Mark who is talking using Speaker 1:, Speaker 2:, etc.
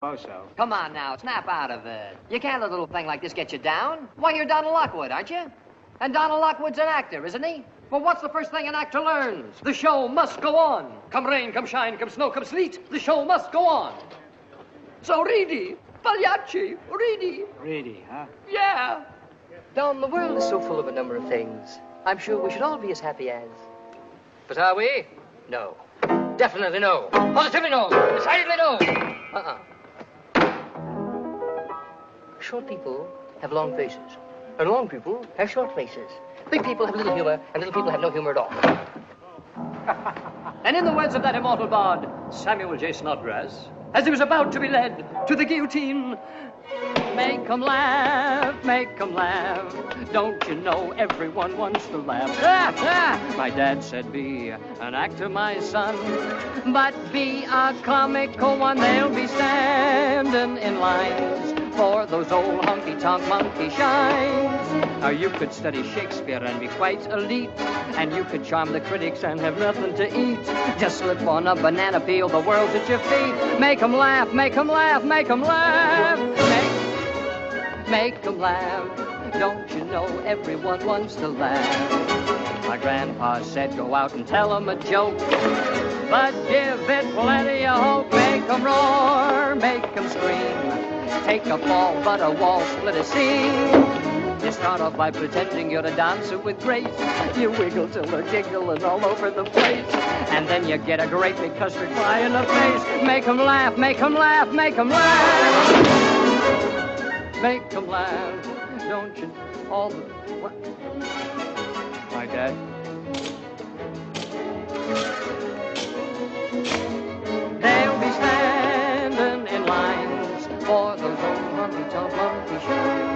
Speaker 1: Oh, so.
Speaker 2: Come on now, snap out of it. You can't let a little thing like this get you down. Why, you're Donald Lockwood, aren't you? And Donald Lockwood's an actor, isn't he? Well, what's the first thing an actor learns? The show must go on. Come rain, come shine, come snow, come sleet, the show must go on. So Reedy, Pagliacci, Reedy.
Speaker 1: Reedy, huh?
Speaker 2: Yeah.
Speaker 3: Don, the world is so full of a number of things. I'm sure we should all be as happy as. But are we? No. Definitely no. Positively no. Decidedly no. Short people have long faces. And long people have short faces. Big people have little humor, and little people have no humor at all.
Speaker 2: And in the words of that immortal bard, Samuel J. Snodgrass, as he was about to be led to the guillotine, make 'em laugh, make 'em laugh. Don't you know everyone wants to laugh? My dad said, be an actor, my son, but be a comical one. They'll be standing in lines for those old honky-tonk monkey shines. Now you could study Shakespeare and be quite elite, and you could charm the critics and have nothing to eat. Just slip on a banana peel, the world's at your feet. Make 'em laugh, make 'em laugh, make 'em laugh. Make 'em laugh. Don't you know everyone wants to laugh? My grandpa said go out and tell 'em a joke, but give it plenty of hope. Make 'em roar, make 'em scream. Take a fall, but a wall, split a seam. You start off by pretending you're a dancer with grace. You wiggle till they're giggling all over the place. And then you get a great big custard pie in the face. Make 'em laugh, make 'em laugh, make 'em laugh. Make 'em laugh. Don't you all the... What? My dad. They'll be standing in lines for those old honky-tonk monkey shines.